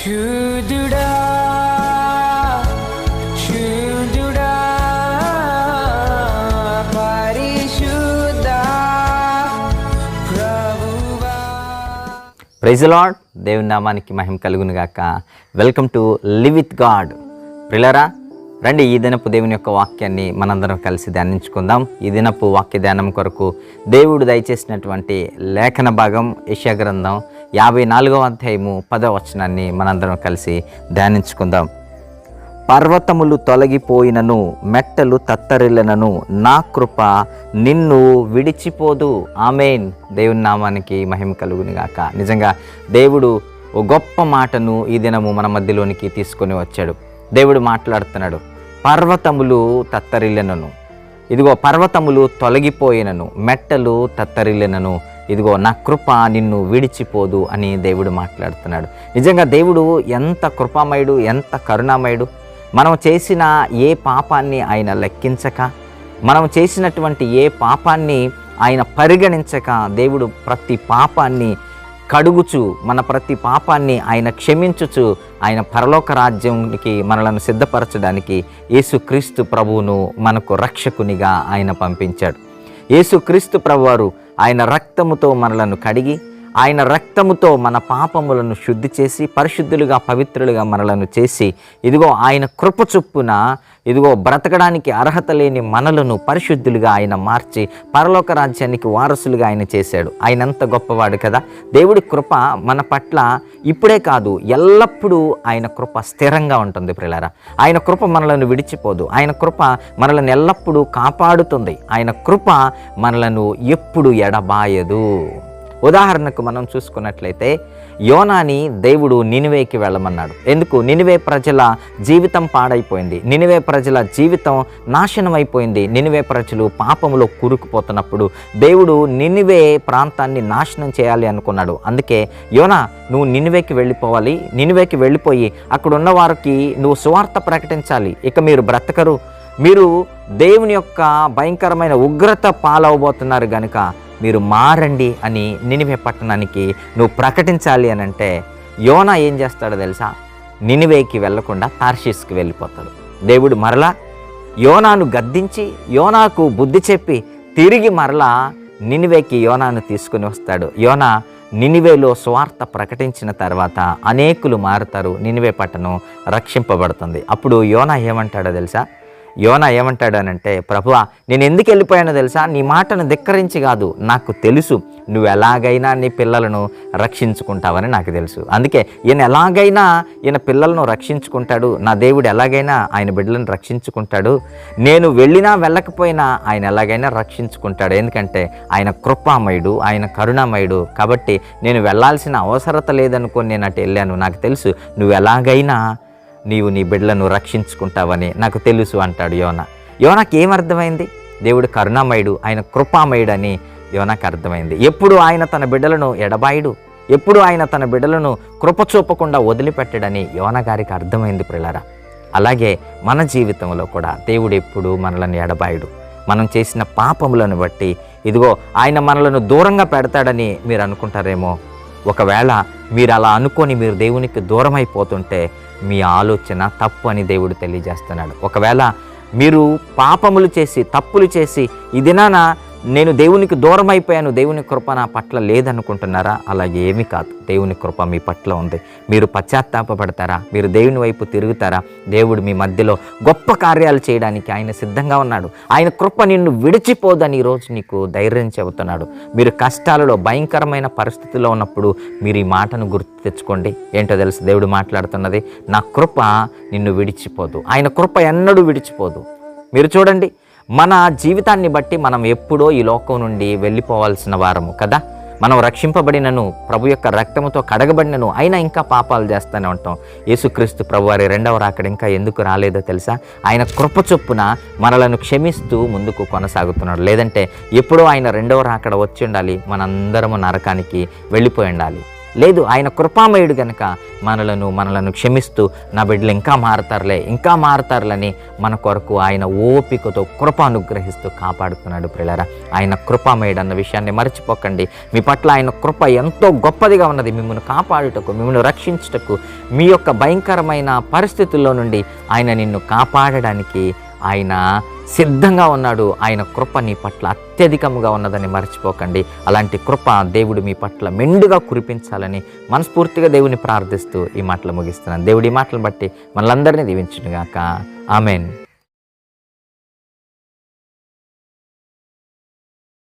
శుద్ధుడా శుద్ధుడా పరిశుద్ధ ప్రభువా. Praise the lord. దేవుని నామానికి మహిమ కలుగును గాక. Welcome to live with God. ప్రియులారా, రండి ఈ దినపు దేవుని యొక్క వాక్యాన్ని మనందరం కలిసి ధ్యానించుకుందాం. ఈ దినపు వాక్య ధ్యానం కొరకు దేవుడు దయచేసినటువంటి లేఖన భాగం యెషయా గ్రంథం 54వ అధ్యాయము 10వ వచనాన్ని మనందరం కలిసి ధ్యానించుకుందాం. పర్వతములు తొలగిపోయినను, మెట్టలు తత్తరిల్లనను, నా కృప నిన్ను విడిచిపోదు. ఆమేన్. దేవుని నామానికి మహిమ కలుగును గాక. నిజంగా దేవుడు ఓ గొప్ప మాటను ఈ దినము మన మధ్యలోనికి తీసుకొని వచ్చాడు. దేవుడు మాట్లాడుతున్నాడు. పర్వతములు తత్తరిల్లెనను, ఇదిగో పర్వతములు తొలగిపోయినను, మెట్టలు తత్తరిల్లెనను, ఇదిగో నా కృప నిన్ను విడిచిపోదు అని దేవుడు మాట్లాడుతున్నాడు. నిజంగా దేవుడు ఎంత కృపామయుడు, ఎంత కరుణామయుడు. మనం చేసిన ఏ పాపాన్ని ఆయన లెక్కించక, మనం చేసినటువంటి ఏ పాపాన్ని ఆయన పరిగణించక, దేవుడు ప్రతి పాపాన్ని కడుగుచు, మన ప్రతి పాపాన్ని ఆయన క్షమించుచు, ఆయన పరలోక రాజ్యానికి మనలను సిద్ధపరచడానికి యేసుక్రీస్తు ప్రభువును మనకు రక్షకునిగా ఆయన పంపించాడు. యేసుక్రీస్తు ప్రభువారు ఆయన రక్తముతో మనలను కడిగి, ఆయన రక్తముతో మన పాపములను శుద్ధి చేసి, పరిశుద్ధులుగా పవిత్రులుగా మనలను చేసి, ఇదిగో ఆయన కృప చొప్పున ఇదిగో బ్రతకడానికి అర్హత లేని మనలను పరిశుద్ధులుగా ఆయన మార్చి పరలోక రాజ్యానికి వారసులుగా ఆయన చేశాడు. ఆయన ఎంత గొప్పవాడు కదా. దేవుడి కృప మన పట్ల ఇప్పుడే కాదు, ఎల్లప్పుడూ ఆయన కృప స్థిరంగా ఉంటుంది ప్రియులారా. ఆయన కృప మనలను విడిచిపోదు. ఆయన కృప మనలను ఎల్లప్పుడూ కాపాడుతుంది. ఆయన కృప మనలను ఎప్పుడు ఎడబాయదు. ఉదాహరణకు మనం చూసుకున్నట్లయితే, యోనాని దేవుడు నినివేకి వెళ్ళమన్నాడు. ఎందుకు? నినివే ప్రజల జీవితం పాడైపోయింది. నినివే ప్రజల జీవితం నాశనం అయిపోయింది. నినివే ప్రజలు పాపములో కూరుకుపోతున్నప్పుడు దేవుడు నినివే ప్రాంతాన్ని నాశనం చేయాలి అనుకున్నాడు. అందుకే యోనా, నువ్వు నినివేకి వెళ్ళిపోవాలి. నినివేకి వెళ్ళిపోయి అక్కడ ఉన్న వారికి నువ్వు సువార్త ప్రకటించాలి. ఇక మీరు బ్రతకరు, మీరు దేవుని యొక్క భయంకరమైన ఉగ్రత పాలవబోతున్నారు గనుక మీరు మారండి అని నినివే పట్టణానికి నువ్వు ప్రకటించాలి అని అంటే, యోనా ఏం చేస్తాడో తెలుసా? నినివేకి వెళ్లకుండా తార్షీస్కి వెళ్ళిపోతాడు. దేవుడు మరలా యోనాను గద్దించి, యోనాకు బుద్ధి చెప్పి, తిరిగి మరలా నినివేకి యోనాను తీసుకుని వస్తాడు. యోనా నినివేలో స్వార్థ ప్రకటించిన తర్వాత అనేకులు మారుతారు. నినివే పట్టణం రక్షింపబడుతుంది. అప్పుడు యోనా ఏమంటాడో తెలుసా? యోనా ఏమంటాడు అనంటే, ప్రభువా, నేను ఎందుకు వెళ్ళిపోయానో తెలుసా? నీ మాటను ధిక్కరించి కాదు, నాకు తెలుసు నువ్వు ఎలాగైనా నీ పిల్లలను రక్షించుకుంటావని నాకు తెలుసు. అందుకే ఈయన పిల్లలను రక్షించుకుంటాడు. నా దేవుడు ఎలాగైనా ఆయన బిడ్డలను రక్షించుకుంటాడు. నేను వెళ్ళినా వెళ్ళకపోయినా ఆయన ఎలాగైనా రక్షించుకుంటాడు. ఎందుకంటే ఆయన కృపామయుడు, ఆయన కరుణామయుడు. కాబట్టి నేను వెళ్ళాల్సిన అవసరత లేదనుకొని నేను అటు వెళ్ళాను. నాకు తెలుసు నువ్వు ఎలాగైనా నీవు నీ బిడ్డలను రక్షించుకుంటావని నాకు తెలుసు అంటాడు యోనా. యోనాకి ఏమర్థమైంది? దేవుడు కరుణామయుడు, ఆయన కృపామయుడు అని యోనాకు అర్థమైంది. ఎప్పుడు ఆయన తన బిడ్డలను ఎడబాయుడు, ఎప్పుడు ఆయన తన బిడ్డలను కృప చూపకుండా వదిలిపెట్టడని యోనా గారికి అర్థమైంది ప్రియులారా. అలాగే మన జీవితంలో కూడా దేవుడు ఎప్పుడు మనలను ఎడబాయుడు. మనం చేసిన పాపములను బట్టి ఇదిగో ఆయన మనలను దూరంగా పెడతాడని మీరు అనుకుంటారేమో. ఒకవేళ మీరు అలా అనుకొని మీరు దేవునికి దూరం అయిపోతుంటే మీ ఆలోచన తప్పు అని దేవుడు తెలియజేస్తున్నాడు. ఒకవేళ మీరు పాపములు చేసి, తప్పులు చేసి, ఈ దినాన నేను దేవునికి దూరం అయిపోయాను, దేవుని కృప నా పట్ల లేదనుకుంటున్నారా? అలాగే ఏమీ కాదు. దేవుని కృప మీ పట్ల ఉంది. మీరు పశ్చాత్తాపపడతారా? మీరు దేవుని వైపు తిరుగుతారా? దేవుడు మీ మధ్యలో గొప్ప కార్యాలు చేయడానికి ఆయన సిద్ధంగా ఉన్నాడు. ఆయన కృప నిన్ను విడిచిపోదని ఈరోజు నీకు ధైర్యం చెబుతున్నాడు. మీరు కష్టాలలో, భయంకరమైన పరిస్థితుల్లో ఉన్నప్పుడు మీరు ఈ మాటను గుర్తు తెచ్చుకోండి. ఏంటో తెలుసు? దేవుడు మాట్లాడుతున్నది, నా కృప నిన్ను విడిచిపోదు. ఆయన కృప ఎన్నడూ విడిచిపోదు. మీరు చూడండి, మన జీవితాన్ని బట్టి మనం ఎప్పుడో ఈ లోకం నుండి వెళ్ళిపోవాల్సిన వారము కదా. మనం రక్షింపబడినను, ప్రభు యొక్క రక్తముతో కడగబడినను, అయినా ఇంకా పాపాలు చేస్తూనే ఉంటాం. యేసుక్రీస్తు ప్రభు వారి రెండవ రాకడ ఇంకా ఎందుకు రాలేదో తెలుసా? ఆయన కృప చొప్పున మనలను క్షమిస్తూ ముందుకు కొనసాగుతున్నాడు. లేదంటే ఎప్పుడో ఆయన రెండవ రాకడ వచ్చి ఉండాలి, మనందరము నరకానికి వెళ్ళిపోయి ఉండాలి. లేదు, ఆయన కృపామయుడు కనుక మనలను క్షమిస్తూ నా బిడ్డలు ఇంకా మారతారులని మన కొరకు ఆయన ఓపికతో కృప అనుగ్రహిస్తూ కాపాడుతున్నాడు. ప్రియులారా, ఆయన కృపామయుడు అన్న విషయాన్ని మర్చిపోకండి. మీ పట్ల ఆయన కృప ఎంతో గొప్పదిగా ఉన్నది. మిమ్మల్ని కాపాడుటకు, మిమ్మల్ని రక్షించుటకు, మీ యొక్క భయంకరమైన పరిస్థితుల్లో నుండి ఆయన నిన్ను కాపాడడానికి ఆయన సిద్ధంగా ఉన్నాడు. ఆయన కృప నీ పట్ల అత్యధికంగా ఉన్నదని మర్చిపోకండి. అలాంటి కృప దేవుడు మీ పట్ల మెండుగా కురిపించాలని మనస్ఫూర్తిగా దేవుని ప్రార్థిస్తూ ఈ మాటలు ముగిస్తున్నాను. దేవుడి మాటలు బట్టి మనలందరినీ దీవించునుగాక. ఆమెన్.